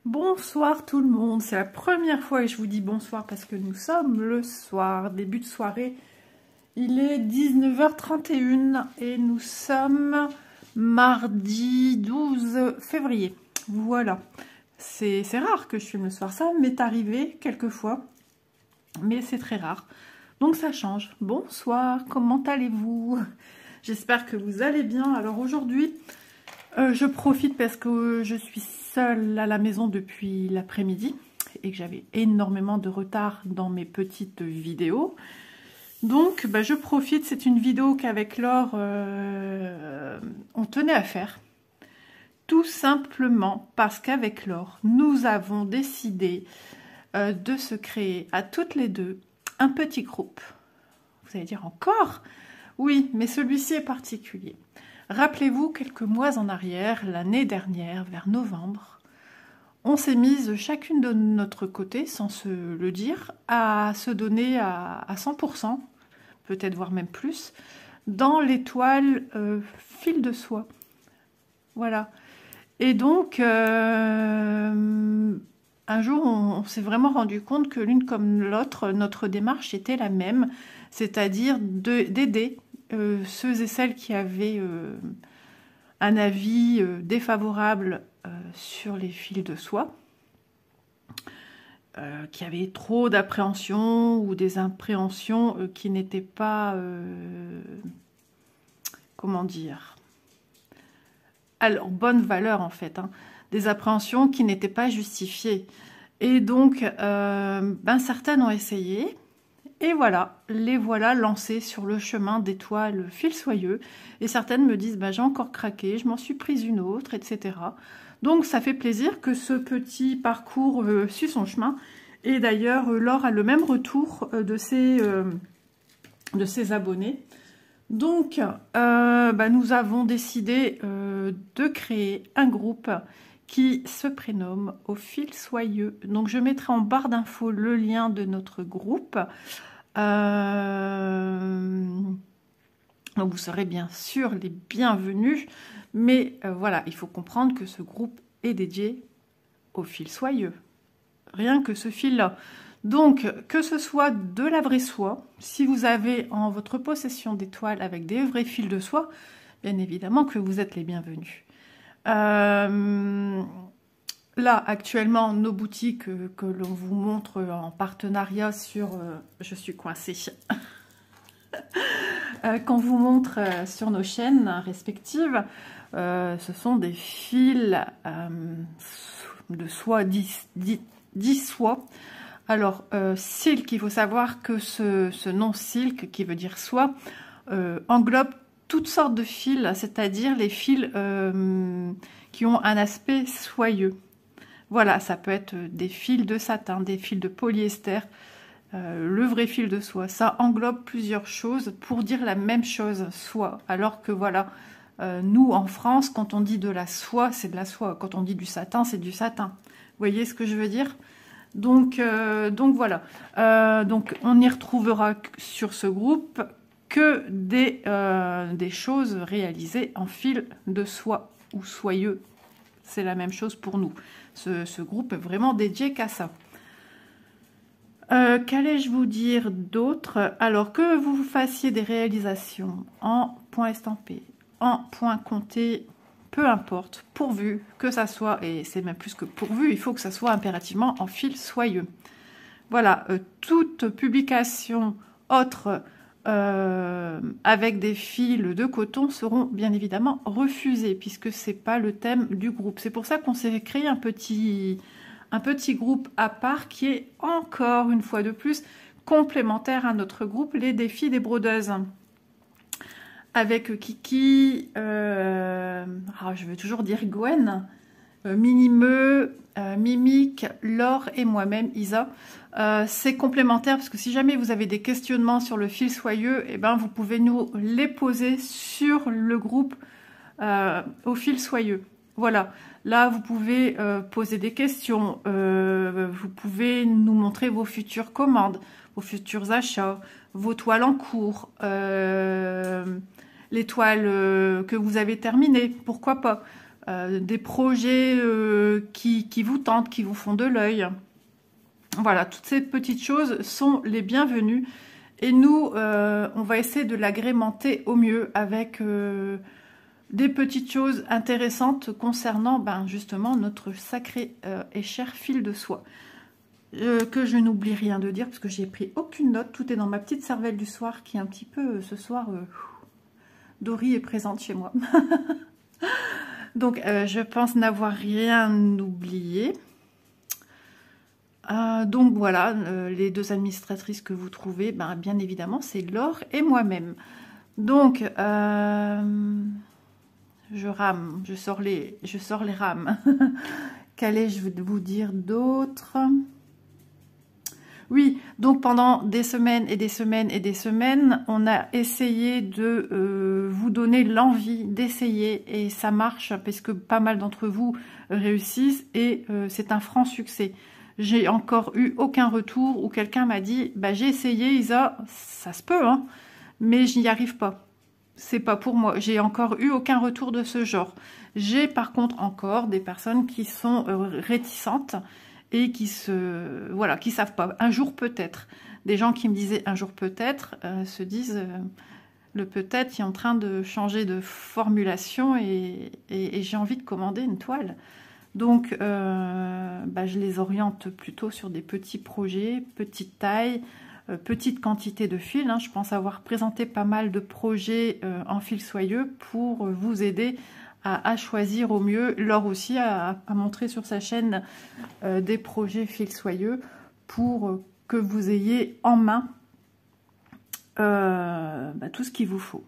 Bonsoir tout le monde, c'est la première fois que je vous dis bonsoir parce que nous sommes le soir, début de soirée. Il est 19h31 et nous sommes mardi 12 février. Voilà, c'est rare que je filme le soir, ça m'est arrivé quelques fois, mais c'est très rare. Donc ça change. Bonsoir, comment allez-vous? J'espère que vous allez bien. Alors aujourd'hui, je profite parce que je suis seule à la maison depuis l'après-midi et que j'avais énormément de retard dans mes petites vidéos. Donc je profite, c'est une vidéo qu'avec Laure on tenait à faire. Tout simplement parce qu'avec Laure, nous avons décidé de se créer à toutes les deux un petit groupe. Vous allez dire encore? Oui, mais celui-ci est particulier. Rappelez-vous, quelques mois en arrière, l'année dernière, vers novembre, on s'est mise chacune de notre côté, sans se le dire, à se donner à 100%, peut-être voire même plus, dans l'étoile fil de soie. Voilà. Et donc, un jour, on s'est vraiment rendu compte que l'une comme l'autre, notre démarche était la même, c'est-à-dire d'aider ceux et celles qui avaient un avis défavorable sur les fils de soie, qui avaient trop d'appréhension ou des appréhensions qui n'étaient pas, comment dire, à leur bonne valeur en fait, hein, des appréhensions qui n'étaient pas justifiées. Et donc, certaines ont essayé. Et voilà, les voilà lancées sur le chemin d'étoiles fil soyeux. Et certaines me disent, j'ai encore craqué, je m'en suis prise une autre, etc. Donc ça fait plaisir que ce petit parcours suit son chemin. Et d'ailleurs, Laure a le même retour de ses abonnés. Donc, nous avons décidé de créer un groupe qui se prénomme Au fil soyeux. Donc je mettrai en barre d'infos le lien de notre groupe. Donc vous serez bien sûr les bienvenus. Mais voilà, il faut comprendre que ce groupe est dédié au fil soyeux. Rien que ce fil-là. Donc, que ce soit de la vraie soie, si vous avez en votre possession des toiles avec des vrais fils de soie, bien évidemment que vous êtes les bienvenus. Là, actuellement, nos boutiques que l'on vous montre en partenariat sur... je suis coincée. Qu'on vous montre sur nos chaînes respectives, ce sont des fils de soie, 10 soie. Alors, silk, il faut savoir que ce nom silk, qui veut dire soie, englobe toutes sortes de fils, c'est-à-dire les fils qui ont un aspect soyeux. Voilà, ça peut être des fils de satin, des fils de polyester, le vrai fil de soie. Ça englobe plusieurs choses pour dire la même chose, soie. Alors que voilà, nous en France, quand on dit de la soie, c'est de la soie. Quand on dit du satin, c'est du satin. Vous voyez ce que je veux dire ? Donc voilà. Donc on y retrouvera sur ce groupe que des choses réalisées en fil de soie ou soyeux. C'est la même chose pour nous. Ce groupe est vraiment dédié qu'à ça. Qu'allais-je vous dire d'autre? Alors, que vous fassiez des réalisations en point estampé, en point compté, peu importe, pourvu que ça soit, et c'est même plus que pourvu, il faut que ça soit impérativement en fil soyeux. Voilà, toute publication autre avec des fils de coton seront bien évidemment refusées, puisque c'est pas le thème du groupe. C'est pour ça qu'on s'est créé un petit groupe à part qui est encore une fois de plus complémentaire à notre groupe, les défis des brodeuses. Avec Kiki, je vais toujours dire Gwen, Minimeux, Mimique, Laure et moi-même, Isa. C'est complémentaire parce que si jamais vous avez des questionnements sur le fil soyeux, vous pouvez nous les poser sur le groupe Au fil soyeux. Voilà, là vous pouvez poser des questions, vous pouvez nous montrer vos futures commandes, vos futurs achats, vos toiles en cours, les toiles que vous avez terminées, pourquoi pas. des projets qui vous tentent, qui vous font de l'œil. Voilà, toutes ces petites choses sont les bienvenues. Et nous, on va essayer de l'agrémenter au mieux avec des petites choses intéressantes concernant justement notre sacré et cher fil de soie. Que je n'oublie rien de dire parce que j'ai pris aucune note. Tout est dans ma petite cervelle du soir qui est un petit peu ce soir... Dory est présente chez moi. Donc, je pense n'avoir rien oublié. Donc, voilà, les deux administratrices que vous trouvez, bien évidemment, c'est Laure et moi-même. Donc, je rame, je sors les rames. Qu'allais-je vous dire d'autre ? Oui, donc pendant des semaines et des semaines et des semaines, on a essayé de vous donner l'envie d'essayer et ça marche parce que pas mal d'entre vous réussissent et c'est un franc succès. J'ai encore eu aucun retour où quelqu'un m'a dit j'ai essayé Isa, ça se peut hein, mais je n'y arrive pas. C'est pas pour moi. J'ai encore eu aucun retour de ce genre. J'ai par contre encore des personnes qui sont réticentes et qui qui savent pas. Un jour peut-être. Des gens qui me disaient un jour peut-être se disent le peut-être est en train de changer de formulation et j'ai envie de commander une toile. Donc je les oriente plutôt sur des petits projets, petite taille, petite quantité de fil. Je pense avoir présenté pas mal de projets en fil soyeux pour vous aider à choisir au mieux. Laure aussi a montré sur sa chaîne des projets fil soyeux pour que vous ayez en main tout ce qu'il vous faut.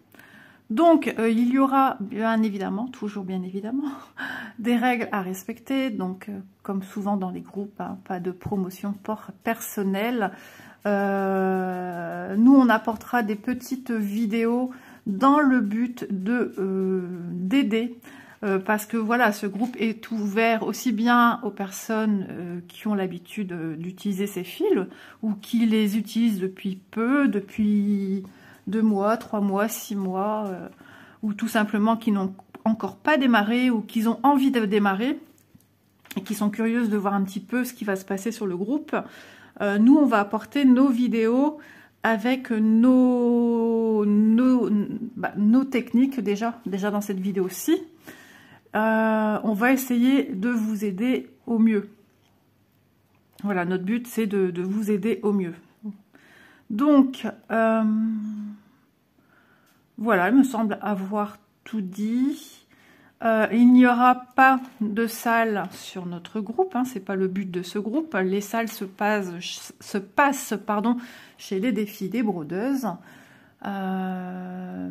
Donc il y aura bien évidemment, toujours bien évidemment, des règles à respecter. Donc comme souvent dans les groupes, pas de promotion personnelle. Nous on apportera des petites vidéos dans le but d'aider parce que voilà, ce groupe est ouvert aussi bien aux personnes qui ont l'habitude d'utiliser ces fils ou qui les utilisent depuis peu, depuis 2 mois, 3 mois, 6 mois, ou tout simplement qui n'ont encore pas démarré ou qui ont envie de démarrer et qui sont curieuses de voir un petit peu ce qui va se passer sur le groupe. Nous, on va apporter nos vidéos avec nos techniques déjà dans cette vidéo-ci. On va essayer de vous aider au mieux. Voilà, notre but, c'est de vous aider au mieux. Donc, voilà, il me semble avoir tout dit. Il n'y aura pas de salle sur notre groupe, c'est pas le but de ce groupe. Les salles se passent chez les défis des brodeuses. À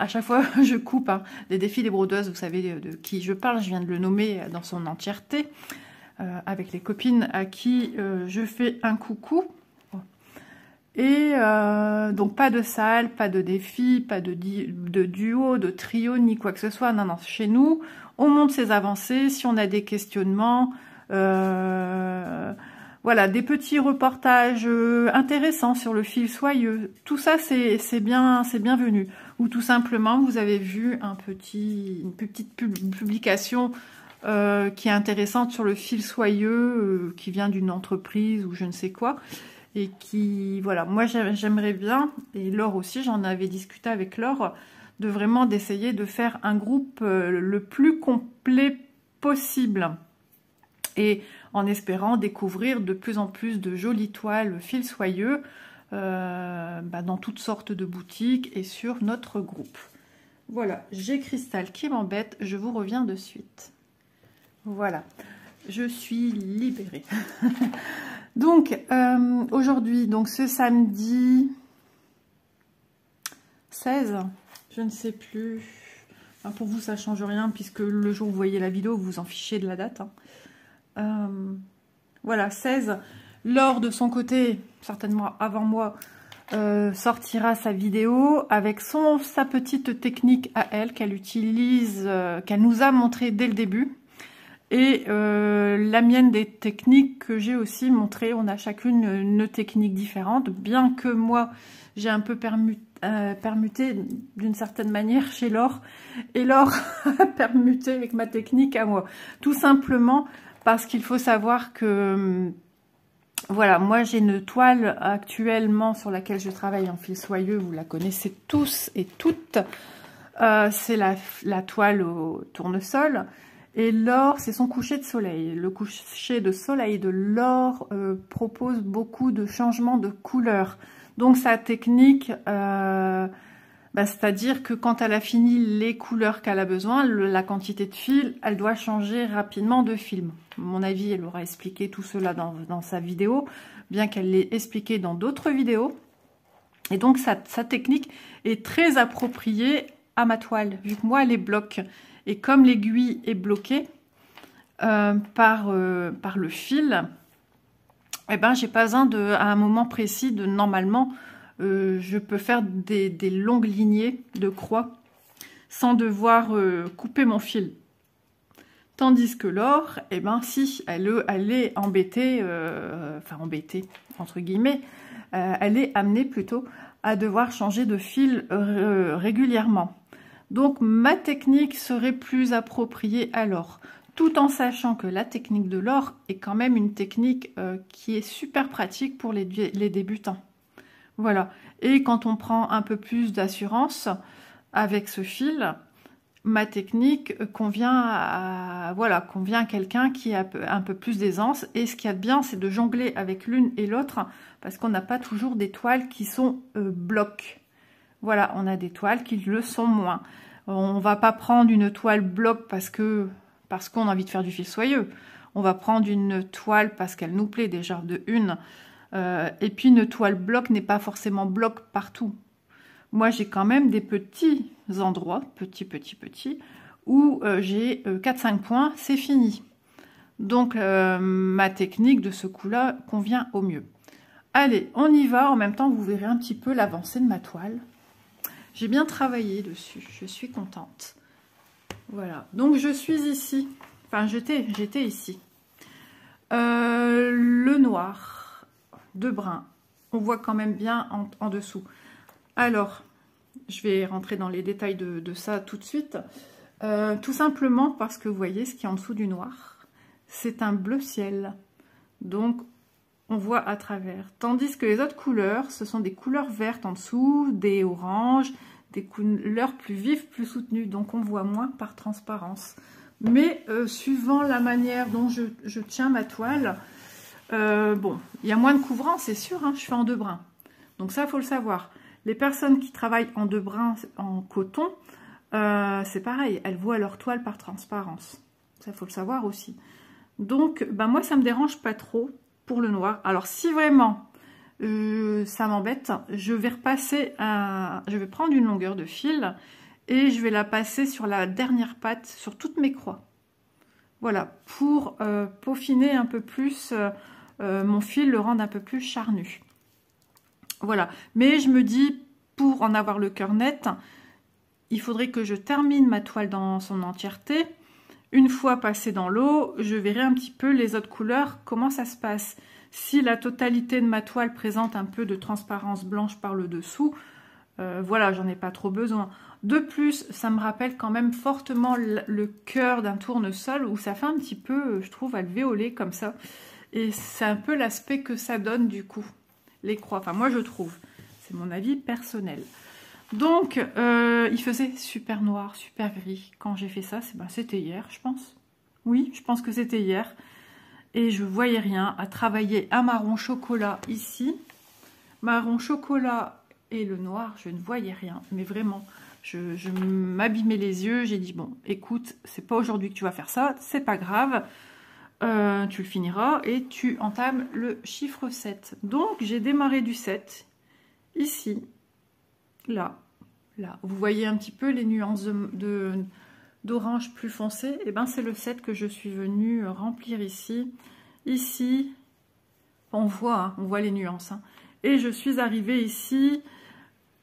chaque fois, je coupe les défis des brodeuses, vous savez de qui je parle, je viens de le nommer dans son entièreté, avec les copines à qui je fais un coucou. Et donc pas de salle, pas de défi, pas de duo, de trio, ni quoi que ce soit. Non, chez nous, on monte ses avancées. Si on a des questionnements, voilà, des petits reportages intéressants sur le fil soyeux. Tout ça, c'est bienvenu. Ou tout simplement, vous avez vu une petite publication qui est intéressante sur le fil soyeux, qui vient d'une entreprise ou je ne sais quoi. Et qui, voilà, moi j'aimerais bien, et Laure aussi, j'en avais discuté avec Laure, d'essayer de faire un groupe le plus complet possible. Et en espérant découvrir de plus en plus de jolies toiles fil soyeux dans toutes sortes de boutiques et sur notre groupe. Voilà, j'ai Cristal qui m'embête, je vous reviens de suite. Voilà, je suis libérée. Donc, aujourd'hui, donc ce samedi 16, je ne sais plus. Enfin, pour vous, ça ne change rien, puisque le jour où vous voyez la vidéo, vous vous en fichez de la date. Voilà, 16. Laure, de son côté, certainement avant moi, sortira sa vidéo avec sa petite technique à elle, qu'elle utilise, qu'elle nous a montré dès le début. Et la mienne des techniques que j'ai aussi montrées, on a chacune une technique différente, bien que moi j'ai un peu permuter d'une certaine manière chez Laure, et Laure a permuté avec ma technique à moi. Tout simplement parce qu'il faut savoir que, voilà, moi j'ai une toile actuellement sur laquelle je travaille en fil soyeux, vous la connaissez tous et toutes. C'est la toile au tournesol. Et Laure, c'est son coucher de soleil. Le coucher de soleil de Laure propose beaucoup de changements de couleur. Donc sa technique, c'est-à-dire que quand elle a fini les couleurs qu'elle a besoin, la quantité de fil, elle doit changer rapidement de film. À mon avis, elle aura expliqué tout cela dans sa vidéo, bien qu'elle l'ait expliqué dans d'autres vidéos. Et donc sa technique est très appropriée à ma toile, vu que moi elle est bloque. Et comme l'aiguille est bloquée par le fil, eh ben j'ai pas besoin à un moment précis de normalement je peux faire des longues lignées de croix sans devoir couper mon fil. Tandis que Laure, eh ben si, elle est embêtée, enfin embêtée entre guillemets, elle est amenée plutôt à devoir changer de fil régulièrement. Donc ma technique serait plus appropriée à Laure, tout en sachant que la technique de Laure est quand même une technique qui est super pratique pour les débutants. Voilà. Et quand on prend un peu plus d'assurance avec ce fil, ma technique convient à quelqu'un qui a un peu plus d'aisance. Et ce qu'il y a de bien, c'est de jongler avec l'une et l'autre, parce qu'on n'a pas toujours des toiles qui sont blocs. Voilà, on a des toiles qui le sont moins. On va pas prendre une toile bloc parce qu'on a envie de faire du fil soyeux. On va prendre une toile parce qu'elle nous plaît déjà de une. Et puis une toile bloc n'est pas forcément bloc partout. Moi, j'ai quand même des petits endroits, petits, où j'ai 4-5 points, c'est fini. Donc, ma technique de ce coup-là convient au mieux. Allez, on y va. En même temps, vous verrez un petit peu l'avancée de ma toile. J'ai bien travaillé dessus, je suis contente. Voilà, donc je suis ici. Enfin, j'étais ici. Le noir de brun, on voit quand même bien en dessous. Alors, je vais rentrer dans les détails de ça tout de suite. Tout simplement parce que vous voyez ce qui est en dessous du noir. C'est un bleu ciel. Donc, on voit à travers. Tandis que les autres couleurs, ce sont des couleurs vertes en dessous, des oranges, des couleurs plus vives, plus soutenues. Donc on voit moins par transparence. Mais suivant la manière dont je tiens ma toile, bon, il y a moins de couvrant, c'est sûr, hein, je fais en 2 brins. Donc ça, il faut le savoir. Les personnes qui travaillent en 2 brins en coton, c'est pareil, elles voient leur toile par transparence. Ça, il faut le savoir aussi. Donc, ben moi, ça me dérange pas trop pour le noir. Alors, si vraiment ça m'embête, je vais prendre une longueur de fil et je vais la passer sur la dernière patte, sur toutes mes croix. Voilà, pour peaufiner un peu plus mon fil, le rendre un peu plus charnu. Voilà, mais je me dis, pour en avoir le cœur net, il faudrait que je termine ma toile dans son entièreté. Une fois passée dans l'eau, je verrai un petit peu les autres couleurs, comment ça se passe. Si la totalité de ma toile présente un peu de transparence blanche par le dessous, voilà, j'en ai pas trop besoin. De plus, ça me rappelle quand même fortement le cœur d'un tournesol où ça fait un petit peu, je trouve, alvéolé comme ça. Et c'est un peu l'aspect que ça donne du coup, les croix. Enfin, moi je trouve, c'est mon avis personnel. Donc, il faisait super noir, super gris. Quand j'ai fait ça, c'était hier, je pense. Oui, je pense que c'était hier. Et je voyais rien, à travailler un marron chocolat ici. Marron chocolat et le noir, je ne voyais rien. Mais vraiment, je m'abîmais les yeux. J'ai dit, bon, écoute, c'est pas aujourd'hui que tu vas faire ça, c'est pas grave. Tu le finiras et tu entames le chiffre 7. Donc, j'ai démarré du 7, ici. Là. Vous voyez un petit peu les nuances d'orange plus foncé. Et ben c'est le 7 que je suis venue remplir ici. Ici, on voit les nuances. Hein. Et je suis arrivée ici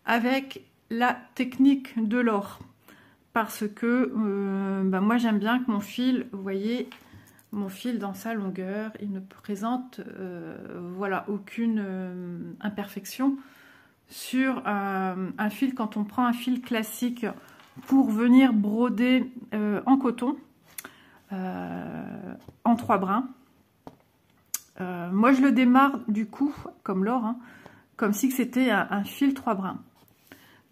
avec la technique de l'or. Parce que moi j'aime bien que mon fil, vous voyez, mon fil dans sa longueur, il ne présente voilà, aucune imperfection sur un fil, quand on prend un fil classique pour venir broder en coton, en 3 brins. Moi je le démarre du coup, comme l'or, hein, comme si c'était un fil 3 brins.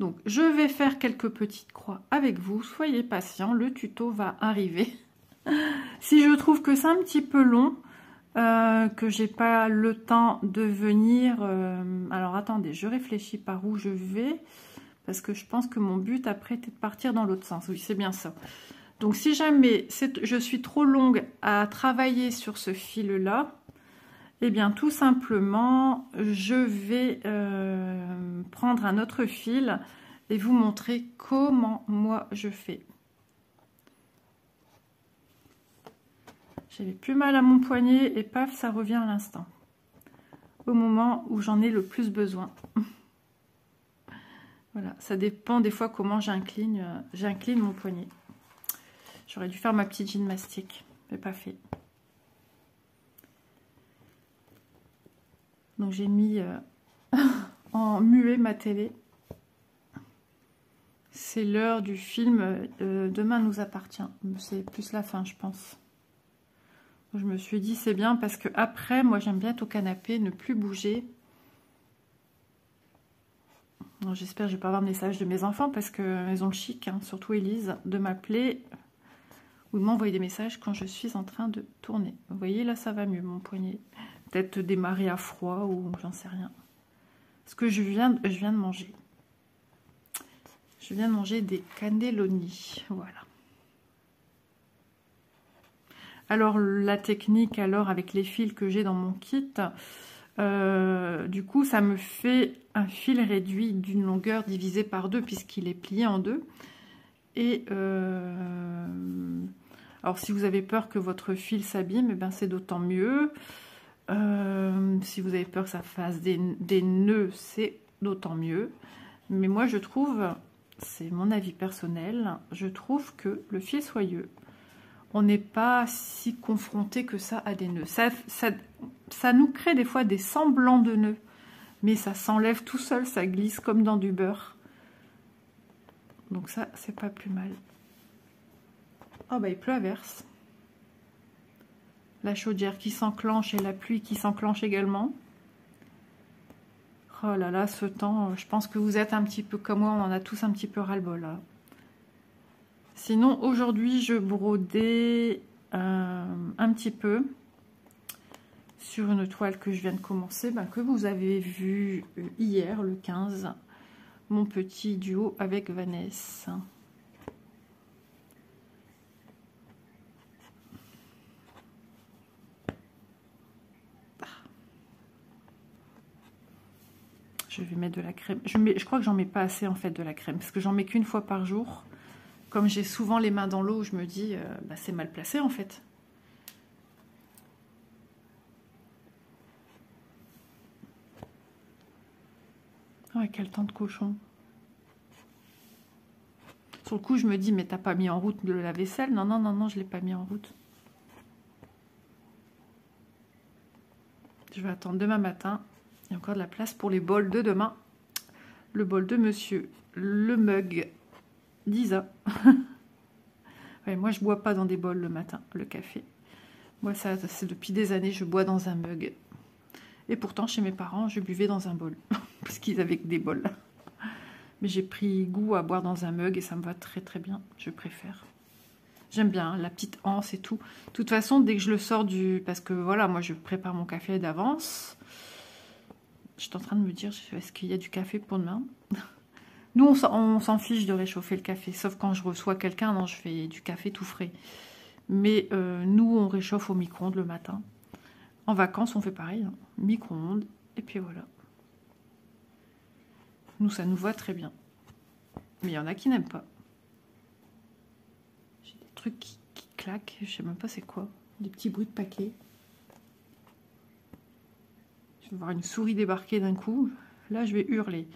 Donc je vais faire quelques petites croix avec vous, soyez patients, le tuto va arriver. Si je trouve que c'est un petit peu long, que j'ai pas le temps de venir, alors attendez, je réfléchis par où je vais, parce que je pense que mon but après était de partir dans l'autre sens. Oui, c'est bien ça. Donc si jamais je suis trop longue à travailler sur ce fil là, eh bien tout simplement je vais prendre un autre fil et vous montrer comment moi je fais. J'avais plus mal à mon poignet et paf, ça revient à l'instant, au moment où j'en ai le plus besoin. Voilà, ça dépend des fois comment j'incline mon poignet. J'aurais dû faire ma petite gymnastique, mais pas fait. Donc j'ai mis en muet ma télé. C'est l'heure du film Demain nous appartient. C'est plus la fin, je pense. Je me suis dit c'est bien parce que après, moi j'aime bien être au canapé, ne plus bouger. J'espère que je vais pas avoir de message de mes enfants parce qu'elles ont le chic, hein, surtout Élise, de m'appeler ou de m'envoyer des messages quand je suis en train de tourner. Vous voyez, là ça va mieux mon poignet. Peut-être démarrer à froid ou j'en sais rien. Ce que je viens de manger. Je viens de manger des cannelloni, voilà. Alors la technique, alors avec les fils que j'ai dans mon kit, du coup ça me fait un fil réduit d'une longueur divisée par 2 puisqu'il est plié en 2. Et alors si vous avez peur que votre fil s'abîme, eh ben, c'est d'autant mieux. Si vous avez peur que ça fasse des nœuds, c'est d'autant mieux. Mais moi je trouve, c'est mon avis personnel, je trouve que le fil soyeux, on n'est pas si confronté que ça à des nœuds. Ça nous crée des fois des semblants de nœuds, mais ça s'enlève tout seul, ça glisse comme dans du beurre. Donc ça, c'est pas plus mal. Oh bah il pleut à verse. La chaudière qui s'enclenche et la pluie qui s'enclenche également. Oh là là, ce temps, je pense que vous êtes un petit peu comme moi, on en a tous un petit peu ras-le-bol là. Sinon, aujourd'hui, je brodais un petit peu sur une toile que je viens de commencer, que vous avez vu hier, le 15, mon petit duo avec Vanessa. Je vais mettre de la crème. Je crois que j'en mets pas assez en fait de la crème, parce que j'en mets qu'une fois par jour. Comme j'ai souvent les mains dans l'eau, je me dis, c'est mal placé en fait. Oh, quel temps de cochon. Sur le coup, je me dis, mais t'as pas mis en route le lave-vaisselle? Non, non, non, non, je l'ai pas mis en route. Je vais attendre demain matin. Il y a encore de la place pour les bols de demain. Le bol de monsieur, le mug d'Isa. Ouais, moi, je bois pas dans des bols le matin, le café. Moi, ça, c'est depuis des années, je bois dans un mug. Et pourtant, chez mes parents, je buvais dans un bol. Parce qu'ils avaient que des bols. Mais j'ai pris goût à boire dans un mug et ça me va très très bien. Je préfère. J'aime bien, hein, la petite anse et tout. De toute façon, dès que je le sors du... Parce que voilà, moi, je prépare mon café d'avance. Je suis en train de me dire, est-ce qu'il y a du café pour demain? Nous, on s'en fiche de réchauffer le café. Sauf quand je reçois quelqu'un, non, je fais du café tout frais. Mais nous, on réchauffe au micro-ondes le matin. En vacances, on fait pareil. Hein, micro-ondes. Et puis voilà. Nous, ça nous va très bien. Mais il y en a qui n'aiment pas. J'ai des trucs qui claquent. Je sais même pas c'est quoi. Des petits bruits de paquets. Je vais voir une souris débarquer d'un coup. Là, je vais hurler.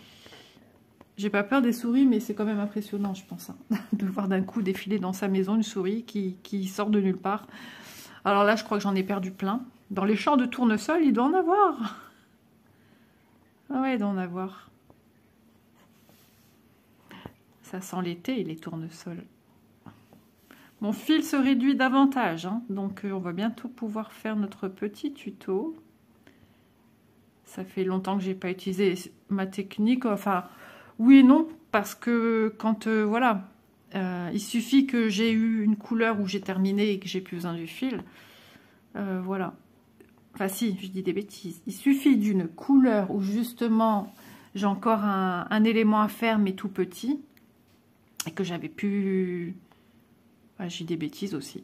J'ai pas peur des souris, mais c'est quand même impressionnant, je pense. Hein, de voir d'un coup défiler dans sa maison une souris qui sort de nulle part. Alors là, je crois que j'en ai perdu plein. Dans les champs de tournesol, il doit en avoir. Ah ouais, il doit en avoir. Ça sent l'été et les tournesols. Mon fil se réduit davantage, hein, donc on va bientôt pouvoir faire notre petit tuto. Ça fait longtemps que j'ai pas utilisé ma technique, enfin oui et non, parce que quand voilà, il suffit que j'ai eu une couleur où j'ai terminé et que j'ai plus besoin du fil, voilà. Enfin si, je dis des bêtises. Il suffit d'une couleur où justement j'ai encore un élément à faire mais tout petit et que j'avais pu... Ah, j'ai des bêtises aussi.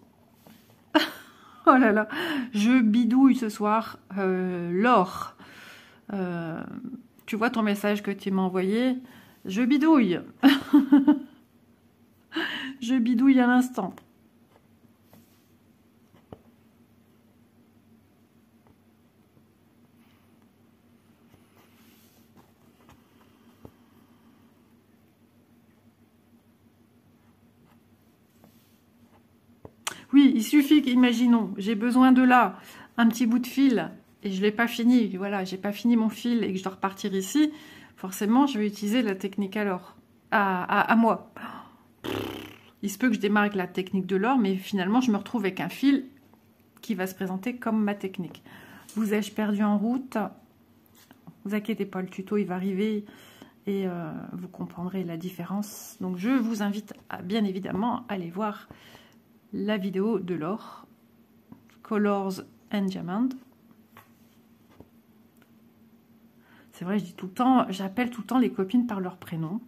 Oh là là, je bidouille ce soir. Laure, tu vois ton message que tu m'as envoyé? Je bidouille. Je bidouille à l'instant. Oui, il suffit qu'imaginons, j'ai besoin de là un petit bout de fil et je l'ai pas fini. Voilà, j'ai pas fini mon fil et que je dois repartir ici. Forcément, je vais utiliser la technique à l'or. À moi. Il se peut que je démarre avec la technique de l'or, mais finalement, je me retrouve avec un fil qui va se présenter comme ma technique. Vous ai-je perdu en route? Vous inquiétez pas, le tuto, il va arriver et vous comprendrez la différence. Donc, je vous invite à, bien évidemment, aller voir la vidéo de l'or, Colors and Diamond. C'est vrai, je dis tout le temps, j'appelle tout le temps les copines par leur prénom,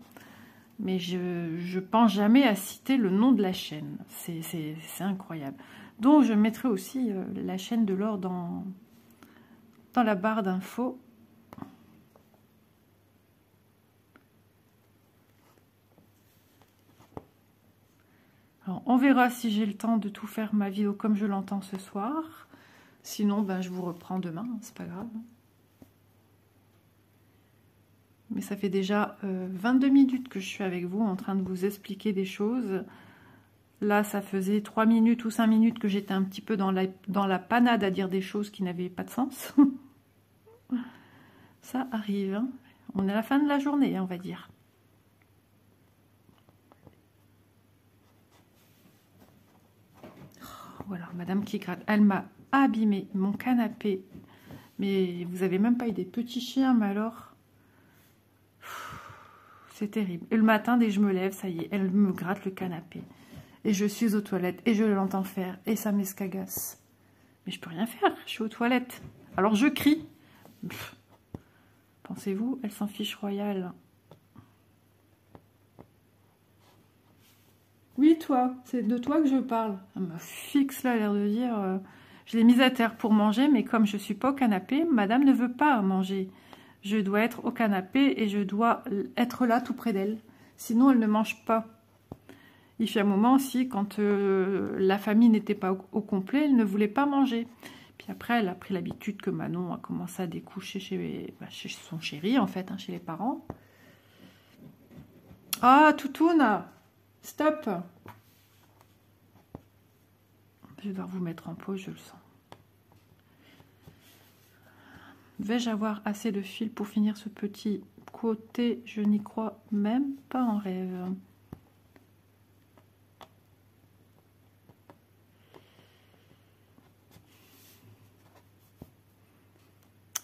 mais je pense jamais à citer le nom de la chaîne. C'est incroyable. Donc je mettrai aussi la chaîne de l'or dans la barre d'infos. Alors, on verra si j'ai le temps de tout faire ma vidéo comme je l'entends ce soir. Sinon, ben, je vous reprends demain, c'est pas grave. Mais ça fait déjà 22 minutes que je suis avec vous en train de vous expliquer des choses. Là, ça faisait 3 minutes ou 5 minutes que j'étais un petit peu dans la panade à dire des choses qui n'avaient pas de sens. Ça arrive, hein. On est à la fin de la journée, on va dire. Voilà, madame qui gratte. Elle m'a abîmé mon canapé. Mais vous avez même pas eu des petits chiens, mais alors... C'est terrible. Et le matin, dès que je me lève, ça y est, elle me gratte le canapé. Et je suis aux toilettes, et je l'entends faire, et ça m'escagasse. Mais je peux rien faire, je suis aux toilettes. Alors je crie. Pensez-vous, elle s'en fiche royale. Oui, toi, c'est de toi que je parle. Elle me fixe là, l'air de dire... je l'ai mise à terre pour manger, mais comme je suis pas au canapé, madame ne veut pas manger. Je dois être au canapé et je dois être là tout près d'elle. Sinon, elle ne mange pas. Il fait un moment aussi, quand la famille n'était pas au complet, elle ne voulait pas manger. Puis après, elle a pris l'habitude que Manon a commencé à découcher chez son chéri, en fait, hein, chez les parents. Ah, Toutoune, stop. Je vais devoir vous mettre en pause, je le sens. Vais-je avoir assez de fil pour finir ce petit côté? Je n'y crois même pas en rêve.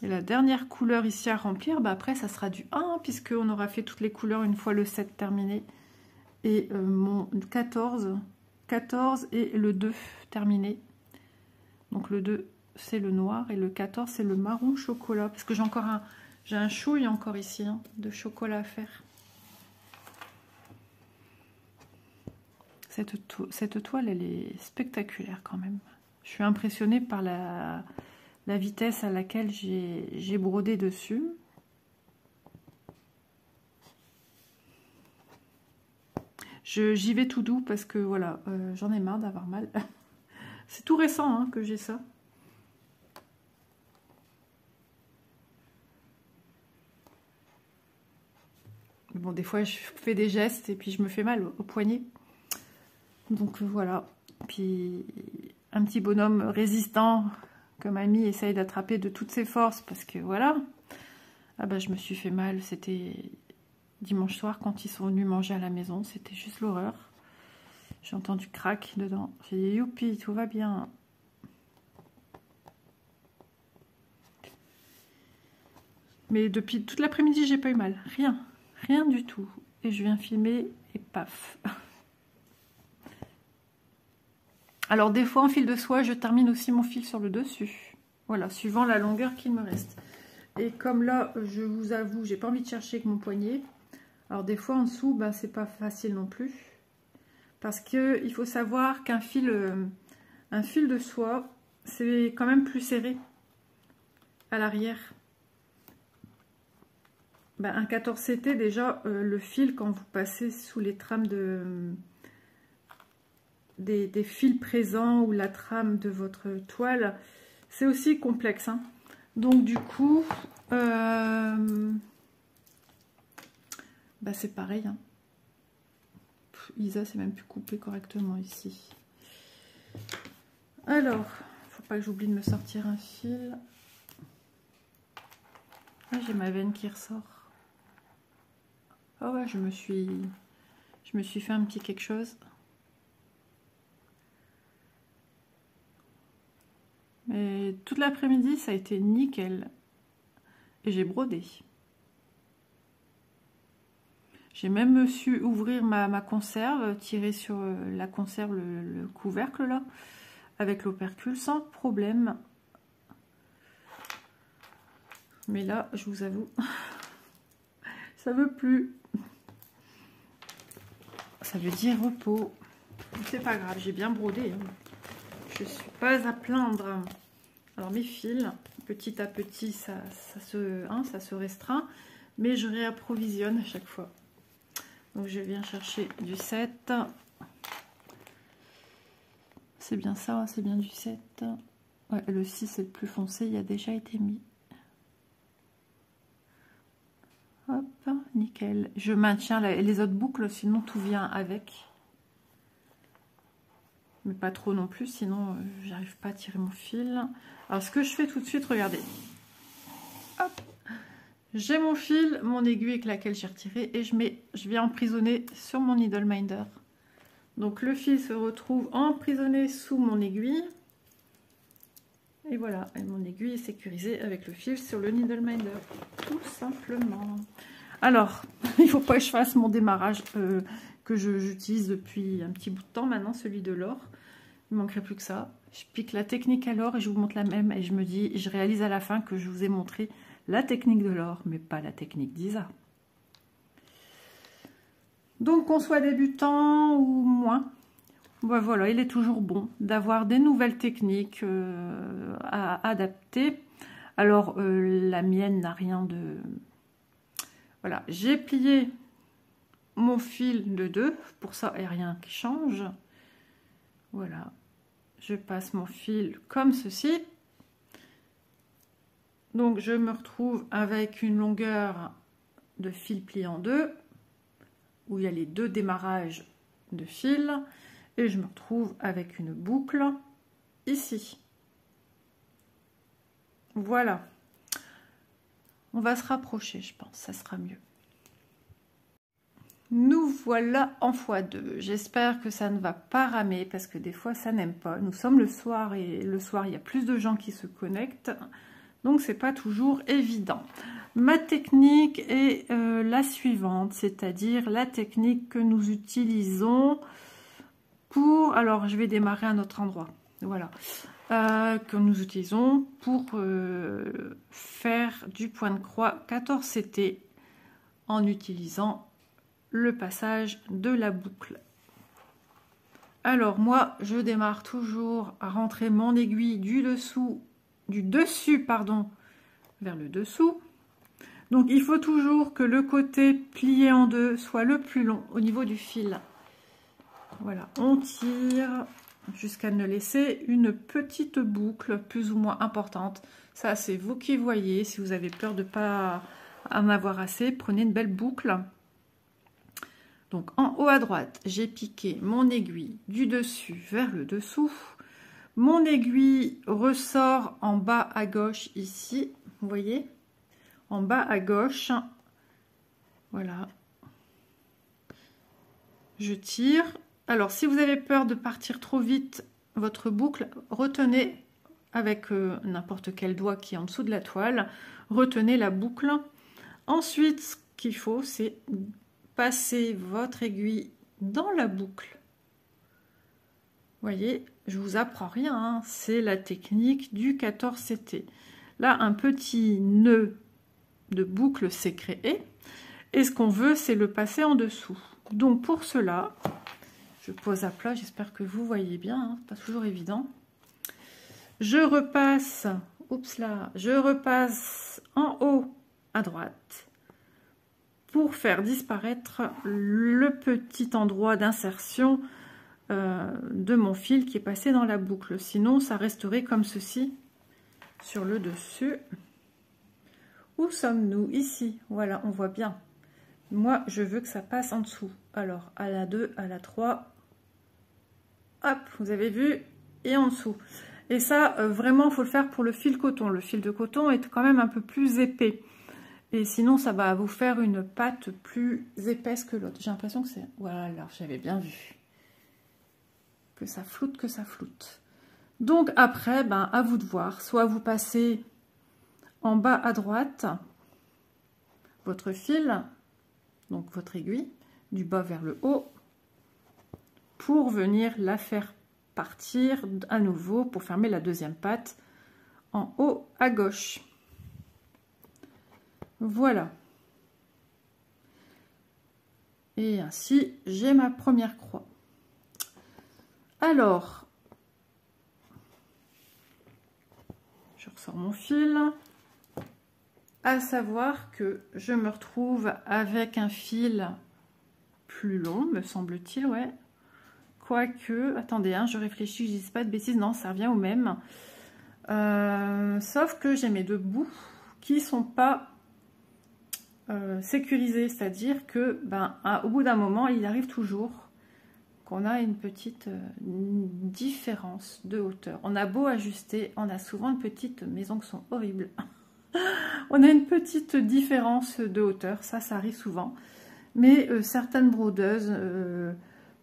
Et la dernière couleur ici à remplir, bah après ça sera du 1, puisqu'on aura fait toutes les couleurs une fois le 7 terminé. Et mon 14 et le 2 terminé. Donc le 2 c'est le noir et le 14 c'est le marron chocolat. Parce que j'ai un chouille encore ici, hein, de chocolat à faire. Cette toile, elle est spectaculaire quand même. Je suis impressionnée par la vitesse à laquelle j'ai brodé dessus. J'y vais tout doux parce que voilà, j'en ai marre d'avoir mal. C'est tout récent hein, que j'ai ça. Bon, des fois, je fais des gestes et puis je me fais mal au poignet. Donc voilà. Puis un petit bonhomme résistant que mamie essaye d'attraper de toutes ses forces parce que voilà. Ah bah je me suis fait mal. C'était dimanche soir quand ils sont venus manger à la maison. C'était juste l'horreur. J'ai entendu crack dedans. J'ai dit youpi, tout va bien. Mais depuis toute l'après-midi, j'ai pas eu mal. Rien. Rien du tout. Et je viens filmer et paf. Alors des fois en fil de soie, je termine aussi mon fil sur le dessus. Voilà, suivant la longueur qu'il me reste. Et comme là, je vous avoue, j'ai pas envie de chercher avec mon poignet. Alors des fois en dessous, ben, c'est pas facile non plus. Parce que il faut savoir qu'un fil de soie, c'est quand même plus serré à l'arrière. Ben, un 14CT, déjà, le fil, quand vous passez sous les trames des fils présents ou la trame de votre toile, c'est aussi complexe. Hein. Donc du coup, ben, c'est pareil. Hein. Isa, c'est même plus coupé correctement ici. Alors, faut pas que j'oublie de me sortir un fil. Ah, j'ai ma veine qui ressort. Ah ouais, je me suis fait un petit quelque chose. Mais toute l'après-midi, ça a été nickel. Et j'ai brodé. J'ai même su ouvrir ma conserve, tirer sur la conserve le couvercle là, avec l'opercule sans problème. Mais là, je vous avoue, ça veut plus. Ça veut dire repos. C'est pas grave, j'ai bien brodé. Je suis pas à plaindre. Alors mes fils, petit à petit, ça se restreint, mais je réapprovisionne à chaque fois. Donc je viens chercher du 7. C'est bien ça, c'est bien du 7. Ouais, le 6 c'est le plus foncé, il a déjà été mis. Hop, nickel. Je maintiens les autres boucles, sinon tout vient avec. Mais pas trop non plus, sinon j'arrive pas à tirer mon fil. Alors ce que je fais tout de suite, regardez. Hop, j'ai mon fil, mon aiguille avec laquelle j'ai retiré et je viens emprisonner sur mon needle minder. Donc le fil se retrouve emprisonné sous mon aiguille. Et voilà, et mon aiguille est sécurisée avec le fil sur le needle minder, tout simplement. Alors, il ne faut pas que je fasse mon démarrage que j'utilise depuis un petit bout de temps maintenant, celui de l'or. Il ne manquerait plus que ça. Je pique la technique à l'or et je vous montre la même. Et je réalise à la fin que je vous ai montré la technique de l'or, mais pas la technique d'Isa. Donc, qu'on soit débutant ou moins, ben voilà, il est toujours bon d'avoir des nouvelles techniques à adapter. Alors, la mienne n'a rien de... Voilà, j'ai plié mon fil de 2, pour ça, il n'y a rien qui change. Voilà, je passe mon fil comme ceci. Donc, je me retrouve avec une longueur de fil plié en 2, où il y a les 2 démarrages de fil. Et je me retrouve avec une boucle ici. Voilà. On va se rapprocher, je pense, ça sera mieux. Nous voilà en x2. J'espère que ça ne va pas ramer, parce que des fois, ça n'aime pas. Nous sommes le soir, et le soir, il y a plus de gens qui se connectent. Donc, c'est pas toujours évident. Ma technique est la suivante, c'est-à-dire la technique que nous utilisons pour... Alors, je vais démarrer à un autre endroit. Voilà. Que nous utilisons pour faire du point de croix 14CT en utilisant le passage de la boucle. Alors moi je démarre toujours à rentrer mon aiguille du dessus pardon, vers le dessous. Donc il faut toujours que le côté plié en 2 soit le plus long au niveau du fil. Voilà, on tire jusqu'à ne laisser une petite boucle plus ou moins importante. Ça, c'est vous qui voyez. Si vous avez peur de ne pas en avoir assez, prenez une belle boucle. Donc, en haut à droite, j'ai piqué mon aiguille du dessus vers le dessous. Mon aiguille ressort en bas à gauche ici. Vous voyez? En bas à gauche. Voilà. Je tire. Alors, si vous avez peur de partir trop vite, votre boucle, retenez avec n'importe quel doigt qui est en dessous de la toile, retenez la boucle. Ensuite, ce qu'il faut, c'est passer votre aiguille dans la boucle. Vous voyez, je vous apprends rien, hein, c'est la technique du 14CT. Là, un petit nœud de boucle s'est créé, et ce qu'on veut, c'est le passer en dessous. Donc, pour cela, je pose à plat, j'espère que vous voyez bien, hein, pas toujours évident. Je repasse, oups là, je repasse en haut à droite pour faire disparaître le petit endroit d'insertion de mon fil qui est passé dans la boucle. Sinon, ça resterait comme ceci sur le dessus. Où sommes-nous? Ici, voilà, on voit bien. Moi, je veux que ça passe en dessous. Alors, à la 2, à la 3, hop, vous avez vu, et en dessous. Et ça, vraiment, il faut le faire pour le fil coton. Le fil de coton est quand même un peu plus épais. Et sinon, ça va vous faire une pâte plus épaisse que l'autre. J'ai l'impression que c'est... Voilà, j'avais bien vu. Que ça floute, que ça floute. Donc, après, ben, à vous de voir. Soit vous passez en bas à droite votre fil, donc votre aiguille, du bas vers le haut, pour venir la faire partir à nouveau pour fermer la deuxième patte en haut à gauche. Voilà. Et ainsi, j'ai ma première croix. Alors, je ressors mon fil. À savoir que je me retrouve avec un fil plus long, me semble-t-il, ouais. Quoique, attendez, hein, je réfléchis, je dis pas de bêtises, non, ça revient au même. Sauf que j'ai mes deux bouts qui sont pas sécurisés, c'est-à-dire que, ben, au bout d'un moment, il arrive toujours qu'on a une petite différence de hauteur. On a beau ajuster, on a souvent une petite, mes ongles sont horribles. On a une petite différence de hauteur, ça arrive souvent. Mais certaines brodeuses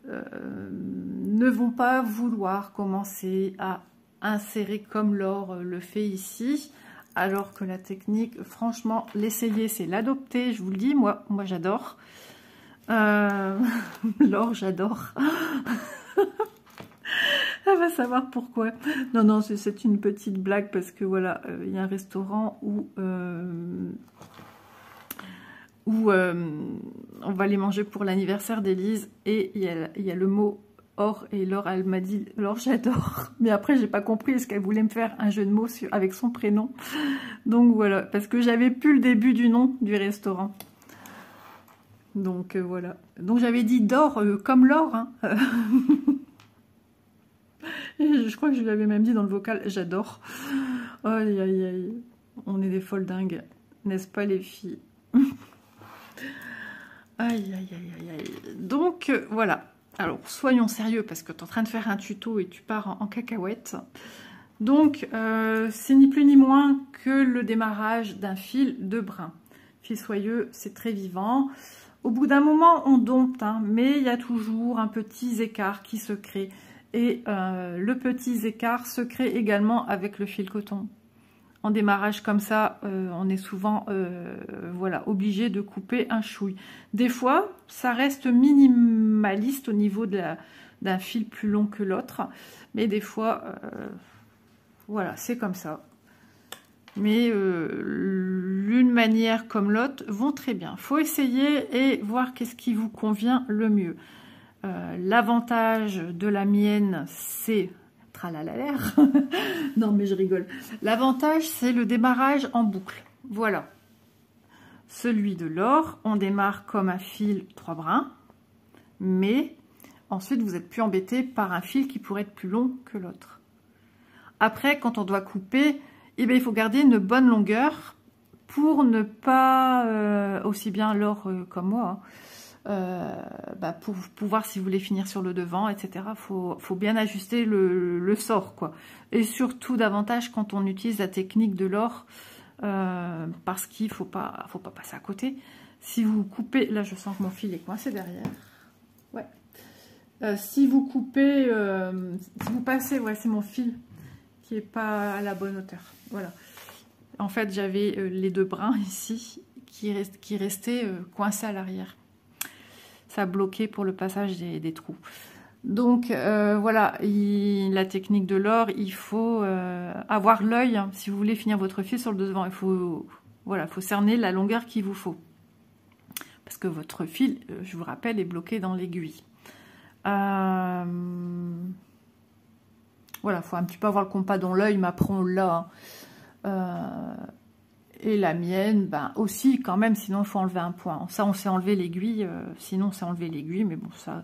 ne vont pas vouloir commencer à insérer comme Laure le fait ici, alors que la technique, franchement, l'essayer, c'est l'adopter, je vous le dis, moi j'adore. Laure, j'adore. Elle va savoir pourquoi. Non, c'est une petite blague parce que voilà, il y a un restaurant où on va aller manger pour l'anniversaire d'Élise et il y a le mot or et Laure, elle m'a dit Laure, j'adore. Mais après, j'ai pas compris, est-ce qu'elle voulait me faire un jeu de mots avec son prénom? Donc voilà, parce que j'avais plus le début du nom du restaurant. Donc voilà. Donc j'avais dit d'or comme l'or. Hein. Et je crois que je lui avais même dit dans le vocal, j'adore. Aïe, aïe, aïe. On est des folles dingues, n'est-ce pas les filles? Aïe, aïe, aïe, aïe, aïe. Donc voilà. Alors soyons sérieux parce que tu es en train de faire un tuto et tu pars en cacahuète. Donc c'est ni plus ni moins que le démarrage d'un fil de brin. Fil soyeux, c'est très vivant. Au bout d'un moment, on dompte, hein, mais il y a toujours un petit écart qui se crée. Et le petit écart se crée également avec le fil coton. En démarrage comme ça, on est souvent voilà, obligé de couper un chouille. Des fois, ça reste minimaliste au niveau d'un fil plus long que l'autre. Mais des fois, voilà, c'est comme ça. Mais l'une manière comme l'autre vont très bien. Il faut essayer et voir qu'est-ce qui vous convient le mieux. L'avantage de la mienne, c'est... Tralalalaire. Non, mais je rigole. L'avantage, c'est le démarrage en boucle. Voilà. Celui de l'or, on démarre comme un fil 3 brins. Mais ensuite, vous n'êtes plus embêté par un fil qui pourrait être plus long que l'autre. Après, quand on doit couper, eh bien, il faut garder une bonne longueur pour ne pas, aussi bien l'or comme moi, pour pouvoir, si vous voulez finir sur le devant, etc., faut bien ajuster le sort, quoi. Et surtout davantage quand on utilise la technique de l'or, parce qu'il faut pas passer à côté. Si vous coupez, là je sens que mon fil est coincé derrière. Ouais. Si vous coupez, si vous passez, ouais, c'est mon fil qui est pas à la bonne hauteur. Voilà. En fait, j'avais les deux brins ici qui restaient coincés à l'arrière. Ça bloquait pour le passage des trous. Donc voilà, la technique de l'or, il faut avoir l'œil, hein, si vous voulez finir votre fil sur le devant. Il faut, voilà, faut cerner la longueur qu'il vous faut. Parce que votre fil, je vous rappelle, est bloqué dans l'aiguille. Voilà, il faut un petit peu avoir le compas dans l'œil, mais après on l'a. Et la mienne, ben aussi quand même, sinon il faut enlever un point. Ça, on s'est enlevé l'aiguille, sinon on s'est enlevé l'aiguille, mais bon, ça,